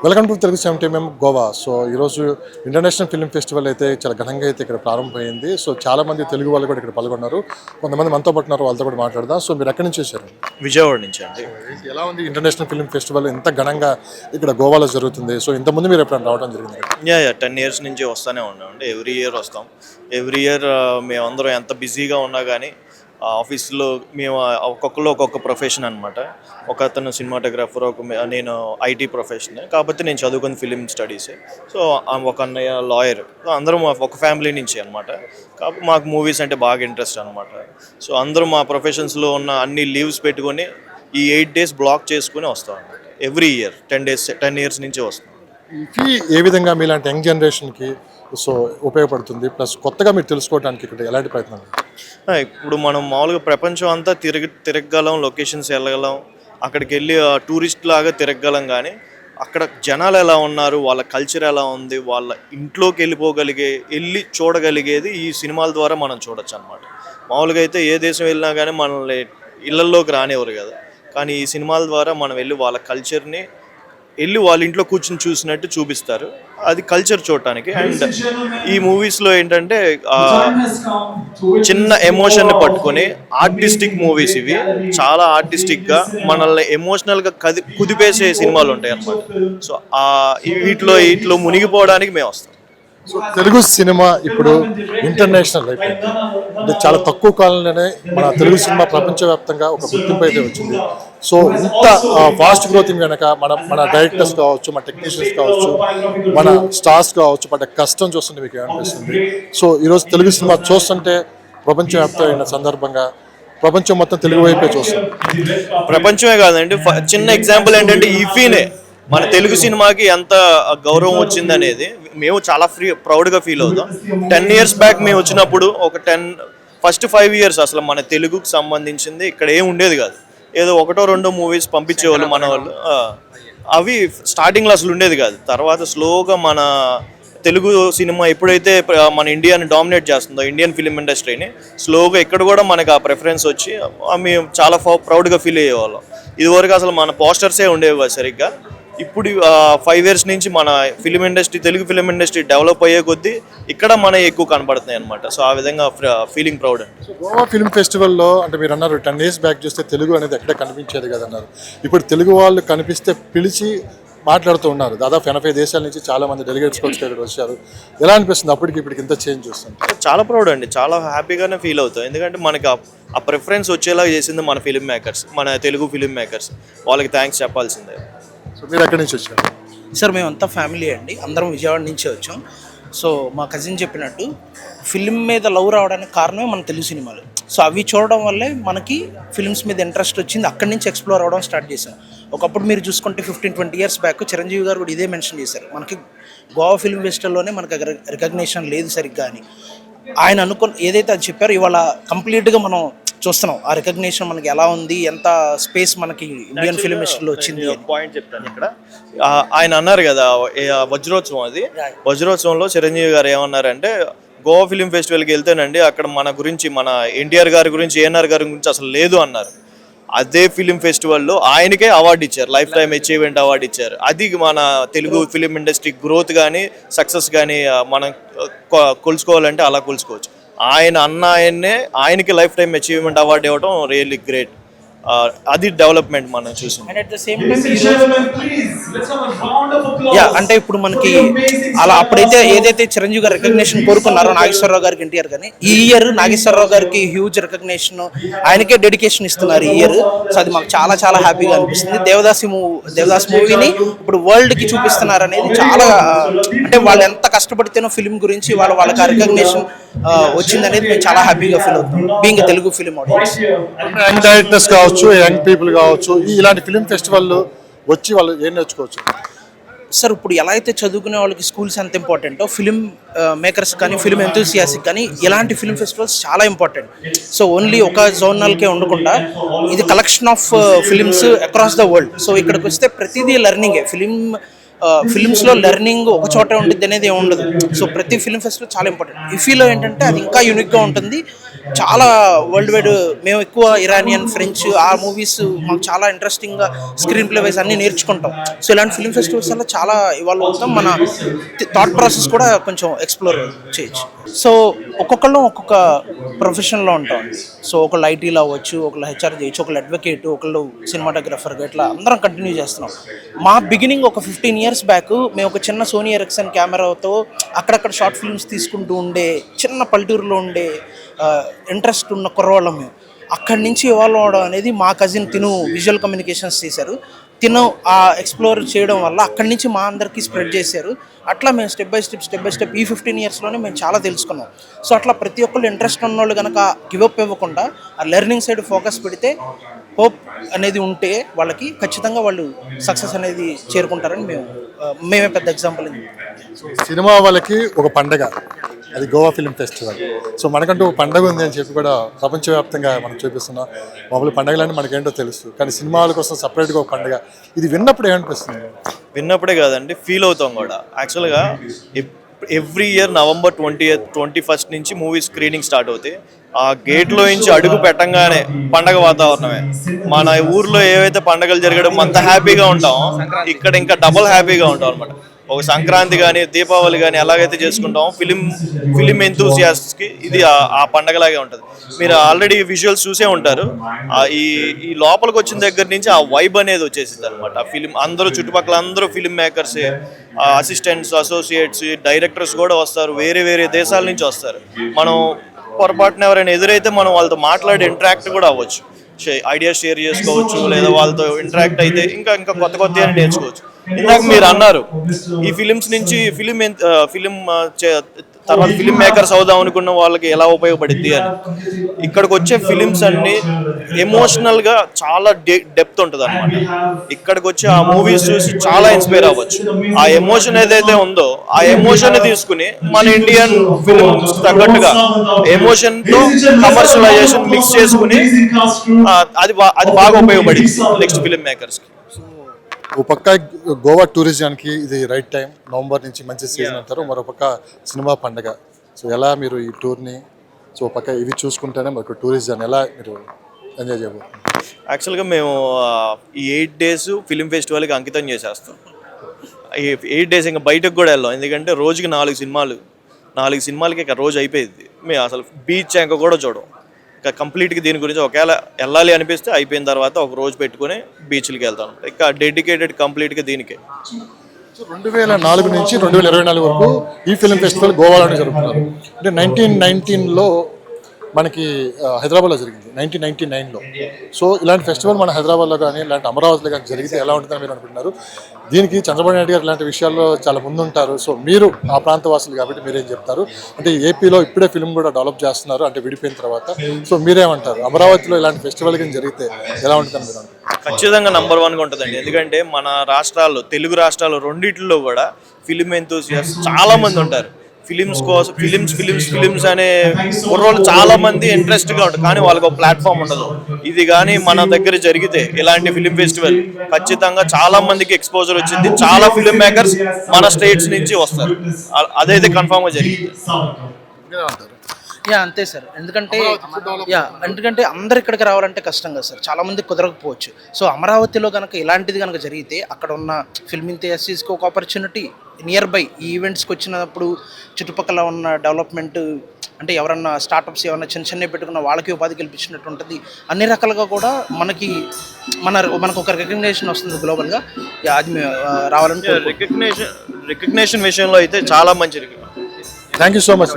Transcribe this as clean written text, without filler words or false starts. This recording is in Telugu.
Welcome to Telugu 70mm Goa. So ఈరోజు ఇంటర్నేషనల్ ఫిల్మ్ ఫెస్టివల్ అయితే చాలా ఘనంగా అయితే ఇక్కడ ప్రారంభమైంది. సో చాలా మంది తెలుగు వాళ్ళు కూడా ఇక్కడ పాల్గొన్నారు. కొంతమంది మనతో పట్టున్నారు, వాళ్ళతో కూడా మాట్లాడదాం. సో మీరు ఎక్కడి నుంచి వచ్చారు? విజయవాడ నుంచి అండి. ఎలా ఉంది ఇంటర్నేషనల్ ఫిల్మ్ ఫెస్టివల్ ఎంత ఘనంగా ఇక్కడ గోవాలో జరుగుతుంది? సో ఇంతకుముందు మీరు ఎప్పుడైనా రావడం జరిగింది? 10 years నుంచి వస్తూనే ఉన్నామండి. ఎవ్రీ ఇయర్ వస్తాం. ఎవ్రీ ఇయర్ మేమందరం ఎంత బిజీగా ఉన్నా కానీ ఆఫీస్లో మేము ఒక్కొక్కరు ఒక్కొక్క ప్రొఫెషన్ అనమాట. ఒక అతను సినిమాటోగ్రాఫర్, నేను ఐటీ ప్రొఫెషన్. కాకపోతే నేను చదువుకున్న ఫిలిం స్టడీస్. సో ఒక అన్నయ్య లాయర్. అందరం ఒక ఫ్యామిలీ నుంచి అనమాట. కాబట్టి మాకు మూవీస్ అంటే బాగా ఇంట్రెస్ట్ అనమాట. సో అందరూ మా ప్రొఫెషన్స్లో ఉన్న అన్ని లీవ్స్ పెట్టుకొని ఈ 8 days బ్లాక్ చేసుకుని వస్తాం అనమాట. ఎవ్రీ ఇయర్ 10 years నుంచి వస్తాం. ఇది ఏ విధంగా మీలాంటి యంగ్ జనరేషన్కి సో ఉపయోగపడుతుంది? ప్లస్ కొత్తగా మీరు తెలుసుకోవడానికి ఇక్కడ ఎలాంటి ప్రయత్నాలు? ఇప్పుడు మనం మామూలుగా ప్రపంచం అంతా తిరగగలం, లొకేషన్స్ వెళ్ళగలం, అక్కడికి వెళ్ళి టూరిస్ట్ లాగా తిరగగలం. కానీ అక్కడ జనాలు ఎలా ఉన్నారు, వాళ్ళ కల్చర్ ఎలా ఉంది, వాళ్ళ ఇంట్లోకి వెళ్ళి చూడగలిగేది ఈ సినిమాల ద్వారా మనం చూడొచ్చు అనమాట. మామూలుగా అయితే ఏ దేశం వెళ్ళినా కానీ మనల్ని ఇళ్లలోకి రానివ్వరు కదా. కానీ ఈ సినిమాల ద్వారా మనం వెళ్ళి వాళ్ళ కల్చర్ని వాళ్ళ ఇంట్లో కూర్చుని చూసినట్టు చూపిస్తారు. అది కల్చర్ చూడటానికి. అండ్ ఈ మూవీస్లో ఏంటంటే చిన్న ఎమోషన్ని పట్టుకొని ఆర్టిస్టిక్ మూవీస్ ఇవి చాలా ఆర్టిస్టిక్గా మనల్ని ఎమోషనల్గా కుదిపేసే సినిమాలు ఉంటాయి అన్నమాట. సో వీటిలో మునిగిపోవడానికి మేము వస్తాం. సో తెలుగు సినిమా ఇప్పుడు ఇంటర్నేషనల్ అయిపోయింది. అంటే చాలా తక్కువ కాలంలోనే మన తెలుగు సినిమా ప్రపంచవ్యాప్తంగా ఒక గుర్తింపు అయితే వచ్చింది. సో ఇంత ఫాస్ట్ గ్రోతింగ్ కనుక మన డైరెక్టర్స్ కావచ్చు, మన టెక్నీషియన్స్ కావచ్చు, మన స్టార్స్ కావచ్చు, మన కష్టం చూస్తుంటే మీకు ఏమనిపిస్తుంది? సో ఈరోజు తెలుగు సినిమా చూస్తుంటే ప్రపంచవ్యాప్తమైన సందర్భంగా ప్రపంచం మొత్తం తెలుగు వైపే చూస్తుంది. ప్రపంచమే కాదండి, చిన్న ఎగ్జాంపుల్ ఏంటంటే ఈఫీనే మన తెలుగు సినిమాకి ఎంత గౌరవం వచ్చింది అనేది మేము చాలా ప్రౌడ్గా ఫీల్ అవుతాం. 10 years బ్యాక్ మేము వచ్చినప్పుడు ఫస్ట్ 5 years అసలు మన తెలుగుకు సంబంధించింది ఇక్కడ ఏం ఉండేది కాదు. ఏదో 1-2 మూవీస్ పంపించేవాళ్ళు మన వాళ్ళు. అవి స్టార్టింగ్లో అసలు ఉండేది కాదు. తర్వాత స్లోగా మన తెలుగు సినిమా ఎప్పుడైతే మన ఇండియాని డామినేట్ చేస్తుందో, ఇండియన్ ఫిలిం ఇండస్ట్రీని, స్లోగా ఇక్కడ కూడా మనకి ఆ ప్రిఫరెన్స్ వచ్చి మేము చాలా ప్రౌడ్గా ఫీల్ అయ్యేవాళ్ళం. ఇదివరకు అసలు మన పోస్టర్సే ఉండేవి సరిగ్గా. ఇప్పుడు 5 years నుంచి మన తెలుగు ఫిలిం ఇండస్ట్రీ డెవలప్ అయ్యే కొద్దీ ఇక్కడ మన ఎక్కువ కనబడుతున్నాయి అనమాట. సో ఆ విధంగా ఫీలింగ్ ప్రౌడ్ అండి. గోవా ఫిల్మ్ ఫెస్టివల్లో అంటే మీరు అన్నారు 10 years బ్యాక్ చూస్తే తెలుగు అనేది ఎక్కడ కనిపించేది కదన్నారు. ఇప్పుడు తెలుగు వాళ్ళు కనిపిస్తే పిలిచి మాట్లాడుతూ ఉన్నారు. దాదాపు 80 దేశాల నుంచి చాలా మంది డెలిగేట్స్ ఇక్కడ వచ్చారు. ఎలా అనిపిస్తుంది అప్పటికి ఇప్పటికి ఇంత చేంజ్ చూస్తుంది? చాలా ప్రౌడ్ అండి, చాలా హ్యాపీగానే ఫీల్ అవుతాం. ఎందుకంటే మనకి ఆ ప్రిఫరెన్స్ వచ్చేలా చేసింది మన ఫిలిం మేకర్స్, మన తెలుగు ఫిలిం మేకర్స్. వాళ్ళకి థ్యాంక్స్ చెప్పాల్సిందే. సో మీరు ఎక్కడి నుంచి వచ్చారు? సార్ మేమంతా ఫ్యామిలీ అండి, అందరం విజయవాడ నుంచి వచ్చాం. సో మా కజిన్ చెప్పినట్టు ఫిలిం మీద లవ్ రావడానికి కారణమే మన తెలుగు సినిమాలు. సో అవి చూడడం వల్లే మనకి ఫిల్మ్స్ మీద ఇంట్రెస్ట్ వచ్చింది. అక్కడి నుంచి ఎక్స్ప్లోర్ అవ్వడం స్టార్ట్ చేశాం. ఒకప్పుడు మీరు చూసుకుంటే 15-20 years బ్యాక్ చిరంజీవి గారు కూడా ఇదే మెన్షన్ చేశారు, మనకి గోవా ఫిల్మ్ ఫెస్టివల్లోనే మనకి రికగ్నిషన్ లేదు సరిగ్గా అని. ఆయన ఏదైతే అది చెప్పారో ఇవాళ కంప్లీట్గా మనం చూస్తున్నాం. ఆ రికగ్నిషన్ మనకి ఎలా ఉంది, ఎంత స్పేస్ మనకి ఇండియన్ ఫిలిం ఇండస్ట్రీలో వచ్చింది. పాయింట్ చెప్తాను ఇక్కడ. ఆయన అన్నారు కదా వజ్రోత్సవం, అది వజ్రోత్సవంలో చిరంజీవి గారు ఏమన్నారంటే, గోవా ఫిలిం ఫెస్టివల్కి వెళ్తేనండి అక్కడ మన గురించి, మన ఎన్టీఆర్ గారి గురించి, ఏఎన్ఆర్ గారి గురించి అసలు లేదు అన్నారు. అదే ఫిలిం ఫెస్టివల్లో ఆయనకే అవార్డు ఇచ్చారు, లైఫ్ టైమ్ అచీవ్మెంట్ అవార్డు ఇచ్చారు. అది మన తెలుగు ఫిలిం ఇండస్ట్రీ గ్రోత్ కానీ సక్సెస్ కానీ మనం కొలుసుకోవాలంటే అలా కొలుసుకోవచ్చు. ఆయనకి లైఫ్ టైమ్ అచీవ్మెంట్ అవార్డు ఇవ్వడం రియల్లీ గ్రేట్. అది డెవలప్మెంట్ మనం చూసాం. అంటే ఇప్పుడు మనకి అలా అప్పుడైతే ఏదైతే చిరంజీవి గారు రికగ్నిషన్ కోరుకున్నారో నాగేశ్వరరావు గారికి, ఎన్టీఆర్ గారిని, ఈ ఇయర్ నాగేశ్వరరావు గారికి హ్యూజ్ రికగ్నిషన్, ఆయనకే డెడికేషన్ ఇస్తున్నారు ఈ ఇయర్. సో అది మాకు చాలా చాలా హ్యాపీగా అనిపిస్తుంది. దేవదాస్ మూవీని ఇప్పుడు వరల్డ్కి చూపిస్తున్నారు అనేది చాలా, అంటే వాళ్ళు ఎంత కష్టపడితేనో ఫిలిం గురించి వాళ్ళకి ఆ రికగ్నిషన్ వచ్చింది అనేది మేము చాలా హ్యాపీగా ఫీల్ అవుతాం being Telugu film audience. Young directors కావచ్చు, యంగ్ పీపుల్ కావచ్చు, ఇలాంటి ఫిలిం ఫెస్టివల్ వచ్చి వాళ్ళు ఏం నేర్చుకోవచ్చు? సార్ ఇప్పుడు ఎలా అయితే చదువుకునే వాళ్ళకి స్కూల్స్ ఎంత ఇంపార్టెంటో, ఫిలిం మేకర్స్ కానీ ఫిలిం ఎంతూసియాస్టిక్ కానీ ఇలాంటి ఫిలిం ఫెస్టివల్స్ చాలా ఇంపార్టెంట్. సో ఓన్లీ ఒక జోనల్కే ఉండకుండా ఇది collection of films across the world. So ఇక్కడికి వస్తే ప్రతిదీ లెర్నింగే. ఫిలిమ్స్లో లెర్నింగ్ ఒక చోటే ఉంటుంది అనేది ఏమి ఉండదు. సో ప్రతి ఫిలిం ఫెస్టివల్ చాలా ఇంపార్టెంట్. ఇఫీలో ఏంటంటే అది ఇంకా యూనిక్గా ఉంటుంది. చాలా వరల్డ్ వైడ్ మేము ఎక్కువ ఇరానియన్, ఫ్రెంచ్ ఆ మూవీస్ మాకు చాలా ఇంట్రెస్టింగ్గా స్క్రీన్ ప్లే వైజ్ అన్నీ నేర్చుకుంటాం. సో ఇలాంటి ఫిల్మ్ ఫెస్టివల్స్ వల్ల చాలా ఇవాల్వ్ అవుతాం, మన థాట్ ప్రాసెస్ కూడా కొంచెం ఎక్స్ప్లోర్ చేయొచ్చు. సో ఒక్కొక్కళ్ళు ఒక్కొక్క ప్రొఫెషన్లో ఉంటాం. సో ఒకళ్ళు ఐటీలో అవ్వచ్చు, ఒకళ్ళు హెచ్ఆర్ చేయొచ్చు, ఒకళ్ళు అడ్వకేట్, ఒకళ్ళు సినిమాటోగ్రఫర్గా, ఇట్లా అందరం కంటిన్యూ చేస్తున్నాం. మా బిగినింగ్ ఒక 15 years బ్యాక్ మేము ఒక చిన్న సోనీ ఎరిక్సన్ కెమెరాతో అక్కడక్కడ షార్ట్ ఫిల్మ్స్ తీసుకుంటూ ఉండే చిన్న పల్లెటూరులో ఉండే ఇంట్రెస్ట్ ఉన్న కుర్రవాళ్ళం మేము. అక్కడి నుంచి ఇవాల్వ్ అవడం అనేది మా కజిన్ తిను విజువల్ కమ్యూనికేషన్స్ చేశారు. తిను ఆ ఎక్స్ప్లోర్ చేయడం వల్ల అక్కడి నుంచి మా అందరికీ స్ప్రెడ్ చేశారు. అట్లా మేము స్టెప్ బై స్టెప్ ఈ 15 yearsలోనే మేము చాలా తెలుసుకున్నాం. సో అట్లా ప్రతి ఒక్కళ్ళు ఇంట్రెస్ట్ ఉన్నవాళ్ళు కనుక గివప్ ఇవ్వకుండా ఆ లెర్నింగ్ సైడ్ ఫోకస్ పెడితే, హోప్ అనేది ఉంటే వాళ్ళకి ఖచ్చితంగా వాళ్ళు సక్సెస్ అనేది చేరుకుంటారని మేమే పెద్ద ఎగ్జాంపుల్. సినిమా వాళ్ళకి ఒక పండగ, అది గోవా ఫిల్మ్ ఫెస్టివల్. సో మనకంటూ ఒక పండగ ఉంది అని చెప్పి కూడా ప్రపంచవ్యాప్తంగా మనం చూపిస్తున్నాం. మామూలు పండగలన్నీ మనకేంటో తెలుసు, కానీ సినిమా వాళ్ళ కోసం సపరేట్గా ఒక పండగ. ఇది విన్నప్పుడు ఏమనిపిస్తుంది? విన్నప్పుడే కాదండి, ఫీల్ అవుతాం కూడా. యాక్చువల్గా every year November 20th, 21st నుంచి మూవీ స్క్రీనింగ్ స్టార్ట్ అవుతాయి. ఆ గేట్లో నుంచి అడుగు పెట్టంగానే పండగ వాతావరణమే. మన ఊర్లో ఏవైతే పండగలు జరగడం అంత హ్యాపీగా ఉంటాం, ఇక్కడ ఇంకా డబుల్ హ్యాపీగా ఉంటాం అనమాట. ఒక సంక్రాంతి కానీ, దీపావళి కానీ ఎలాగైతే చేసుకుంటామో ఫిలిం ఎంతూసియాస్ట్కి ఇది ఆ పండగలాగే ఉంటుంది. మీరు ఆల్రెడీ విజువల్స్ చూసే ఉంటారు. ఈ లోపలికి వచ్చిన దగ్గర నుంచి ఆ వైబ్ అనేది వచ్చేసింది అనమాట. ఆ ఫిలిం అందరూ చుట్టుపక్కల అందరూ ఫిలిం మేకర్సే, అసిస్టెంట్స్, అసోసియేట్స్, డైరెక్టర్స్ కూడా వస్తారు, వేరే వేరే దేశాల నుంచి వస్తారు. మనం పొరపాటున ఎవరైనా ఎదురైతే మనం వాళ్ళతో మాట్లాడి ఇంటరాక్ట్ కూడా అవ్వచ్చు, ఐడియాస్ షేర్ చేసుకోవచ్చు, లేదా వాళ్ళతో ఇంటరాక్ట్ అయితే ఇంకా కొత్త అని నేర్చుకోవచ్చు. ఇందాక మీరు అన్నారు ఈ ఫిలిమ్స్ నుంచి ఫిలిం తర్వాత ఫిలిం మేకర్స్ అవుదాం అనుకున్న వాళ్ళకి ఎలా ఉపయోగపడుద్ది అని. ఇక్కడికి వచ్చే ఫిలిమ్స్ అన్ని ఎమోషనల్గా చాలా డెప్త్ ఉంటుంది అనమాట. ఇక్కడికి వచ్చి ఆ మూవీస్ చూసి చాలా ఇన్స్పైర్ అవ్వచ్చు. ఆ ఎమోషన్ ఏదైతే ఉందో ఆ ఎమోషన్ తీసుకుని మన ఇండియన్ ఫిలిమ్స్ తగ్గట్టుగా ఎమోషన్తో కమర్షియలైజేషన్ మిక్స్ చేసుకుని అది బాగా ఉపయోగపడింది నెక్స్ట్ ఫిలిం మేకర్స్కి. ఓ పక్క గోవా టూరిజానికి ఇది రైట్ టైం, నవంబర్ నుంచి మంచి సీజన్ అంటారు. మరో పక్క సినిమా పండగ. సో ఎలా మీరు ఈ టూర్ని, సో పక్క ఇవి చూసుకుంటేనే మరొక టూరిజం ఎలా మీరు ఎంజాయ్ చేయబోతున్నారు? యాక్చువల్గా మేము ఈ 8 days ఫిలిం ఫెస్టివల్కి అంకితం చేసేస్తాం. ఈ 8 days ఇంకా బయటకు కూడా వెళ్ళాం, ఎందుకంటే రోజుకి 4 సినిమాలకి ఇక రోజు అయిపోయింది. మేము అసలు బీచ్ ఇంకా కూడా చూడం. కంప్లీట్గా దీని గురించి ఒకవేళ వెళ్ళాలి అనిపిస్తే అయిపోయిన తర్వాత ఒక రోజు పెట్టుకుని బీచ్లకి వెళ్తాను. ఇంకా డెడికేటెడ్ కంప్లీట్గా దీనికే. 2004 నుంచి 2024 వరకు ఈ ఫిల్మ్ ఫెస్టివల్ గోవాలోనే జరుగుతున్నారు. అంటే 1919లో మనకి హైదరాబాద్లో జరిగింది, 1999లో. సో ఇలాంటి ఫెస్టివల్ మన హైదరాబాద్లో కానీ ఇలాంటి అమరావతిలో కానీ జరిగితే ఎలా ఉంటుందని మీరు అనుకుంటున్నారు? దీనికి చంద్రబాబు నాయుడు గారు ఇలాంటి విషయాల్లో చాలా ముందుంటారు. సో మీరు ఆ ప్రాంత వాసులు కాబట్టి మీరేం చెప్తారు? అంటే ఏపీలో ఇప్పుడే ఫిల్మ్ కూడా డెవలప్ చేస్తున్నారు, అంటే విడిపోయిన తర్వాత. సో మీరేమంటారు? అమరావతిలో ఇలాంటి ఫెస్టివల్ కానీ జరిగితే ఎలా ఉంటుందని మీరు అనుకుంటారు? ఖచ్చితంగా నంబర్ 1గా ఉంటుందండి. ఎందుకంటే మన రాష్ట్రాల్లో, తెలుగు రాష్ట్రాల్లో రెండిట్లో కూడా ఫిలిం ఎంతూసియాస్ట్ చాలా మంది ఉంటారు. ఫిలిమ్స్ కోసం ఫిలిమ్స్ అనే కుర్రోళ్ళు చాలా మంది ఇంట్రెస్ట్గా ఉంటారు, కానీ వాళ్ళకి ఒక ప్లాట్ఫామ్ ఉండదు. ఇది కానీ మన దగ్గర జరిగితే ఇలాంటి ఫిలిం ఫెస్టివల్ ఖచ్చితంగా చాలా మందికి ఎక్స్పోజర్ వచ్చింది. చాలా ఫిలిం మేకర్స్ మన స్టేట్స్ నుంచి వస్తారు, అదైతే కన్ఫామ్గా జరిగింది. అంతే సార్. ఎందుకంటే అందరు ఇక్కడికి రావాలంటే కష్టం కదా సార్, చాలా మంది కుదరకపోవచ్చు. సో అమరావతిలో కనుక ఇలాంటిది కనుక జరిగితే అక్కడ ఉన్న ఫిల్మ్ ఇండస్ట్రీస్కి ఒక ఆపర్చునిటీ, నియర్ బై ఈ ఈవెంట్స్కి వచ్చినప్పుడు చుట్టుపక్కల ఉన్న డెవలప్మెంట్, అంటే ఎవరన్నా స్టార్టప్స్ ఏమన్నా చిన్న పెట్టుకున్న వాళ్ళకి ఉపాధి కల్పించినట్టు ఉంటుంది. అన్ని రకాలుగా కూడా మనకు ఒక రికగ్నేషన్ వస్తుంది గ్లోబల్గా. అది రావాలని రికగ్నేషన్ విషయంలో అయితే చాలా మంచి. Thank you so much.